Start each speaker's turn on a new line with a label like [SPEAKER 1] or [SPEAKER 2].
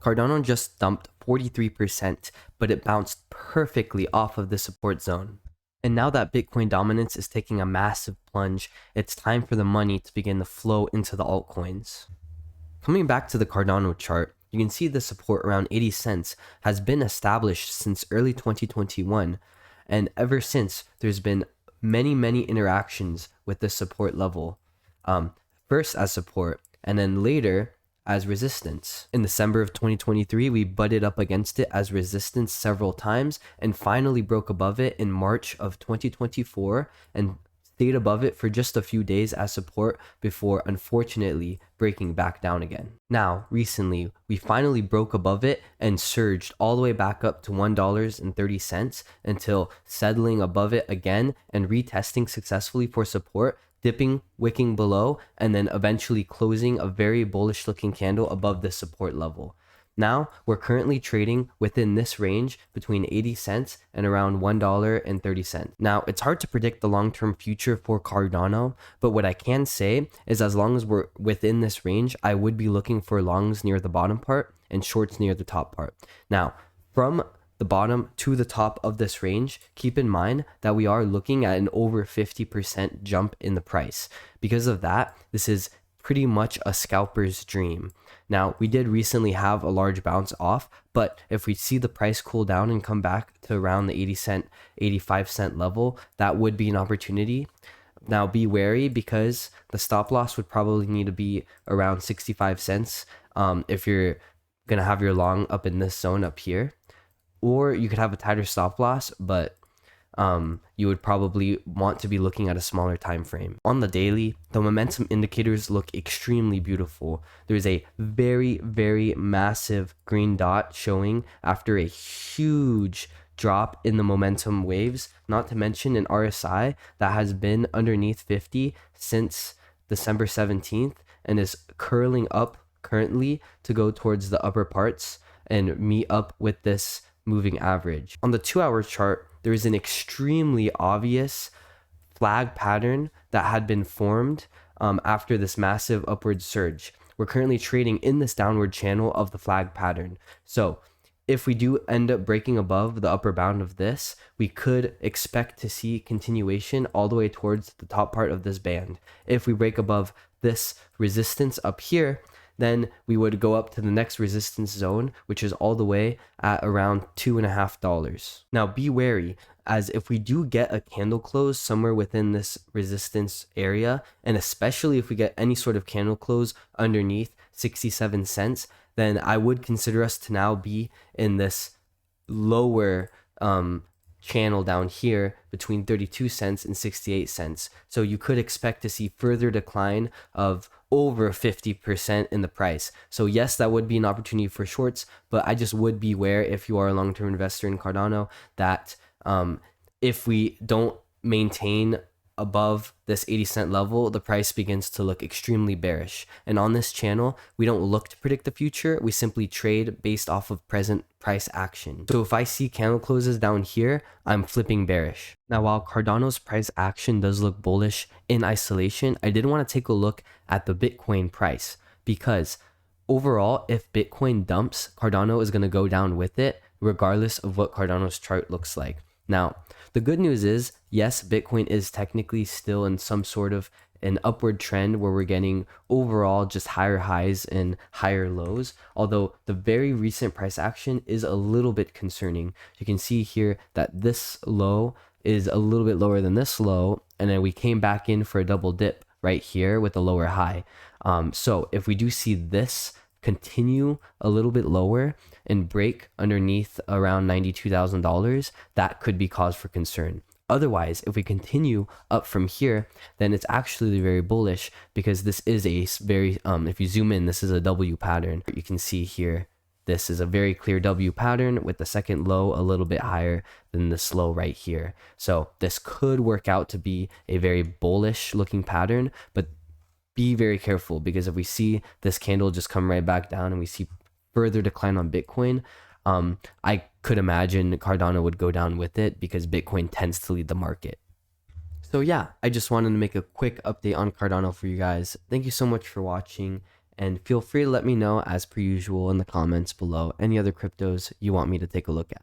[SPEAKER 1] Cardano just dumped 43%, but it bounced perfectly off of the support zone. And now that Bitcoin dominance is taking a massive plunge, it's time for the money to begin to flow into the altcoins. Coming back to the Cardano chart, you can see the support around 80 cents has been established since early 2021. And ever since, there's been many interactions with this support level. First as support, and then later as resistance. In December of 2023, we butted up against it as resistance several times and finally broke above it in March of 2024 and stayed above it for just a few days as support before unfortunately breaking back down again. Now, recently, we finally broke above it and surged all the way back up to $1.30 until settling above it again and retesting successfully for support, dipping, wicking below, and then eventually closing a very bullish looking candle above the support level. Now, we're currently trading within this range between 80 cents and around $1.30. Now, it's hard to predict the long-term future for Cardano, but what I can say is as long as we're within this range, I would be looking for longs near the bottom part and shorts near the top part. Now, from the bottom to the top of this range, keep in mind that we are looking at an over 50% jump in the price. Because of that, this is pretty much a scalper's dream. Now, we did recently have a large bounce off, but if we see the price cool down and come back to around the 80 cent, 85 cent level, that would be an opportunity. Now, be wary because the stop loss would probably need to be around 65 cents if you're going to have your long up in this zone up here. Or you could have a tighter stop loss, but you would probably want to be looking at a smaller time frame. On the daily, the momentum indicators look extremely beautiful. There's a very massive green dot showing after a huge drop in the momentum waves, not to mention an RSI that has been underneath 50 since December 17th and is curling up currently to go towards the upper parts and meet up with this moving average. On the 2-hour chart, there is an extremely obvious flag pattern that had been formed after this massive upward surge. We're currently trading in this downward channel of the flag pattern. So if we do end up breaking above the upper bound of this, we could expect to see continuation all the way towards the top part of this band. If we break above this resistance up here, then we would go up to the next resistance zone, which is all the way at around $2.50. Now be wary, as if we do get a candle close somewhere within this resistance area, and especially if we get any sort of candle close underneath 67 cents, then I would consider us to now be in this lower channel down here between 32 cents and 68 cents. So you could expect to see further decline of over 50% in the price. So yes, that would be an opportunity for shorts, but I just would beware if you are a long-term investor in Cardano that if we don't maintain above this 80 cent level, the price begins to look extremely bearish. And on this channel, we don't look to predict the future. We simply trade based off of present price action. So if I see candle closes down here, I'm flipping bearish. Now, while Cardano's price action does look bullish in isolation, I did want to take a look at the Bitcoin price because overall, if Bitcoin dumps, Cardano is going to go down with it, regardless of what Cardano's chart looks like. Now, the good news is, yes, Bitcoin is technically still in some sort of an upward trend where we're getting overall just higher highs and higher lows, although the very recent price action is a little bit concerning. You can see here that this low is a little bit lower than this low, and then we came back in for a double dip right here with a lower high. So if we do see this continue a little bit lower and break underneath around $92,000, that could be cause for concern. Otherwise, if we continue up from here, then it's actually very bullish because this is a very, if you zoom in, this is a W pattern. You can see here, this is a very clear W pattern with the second low a little bit higher than this low right here. So this could work out to be a very bullish looking pattern, but be very careful because if we see this candle just come right back down and we see further decline on Bitcoin, I could imagine Cardano would go down with it because Bitcoin tends to lead the market. So yeah, I just wanted to make a quick update on Cardano for you guys. Thank you so much for watching, And feel free to let me know, as per usual, in the comments below any other cryptos you want me to take a look at.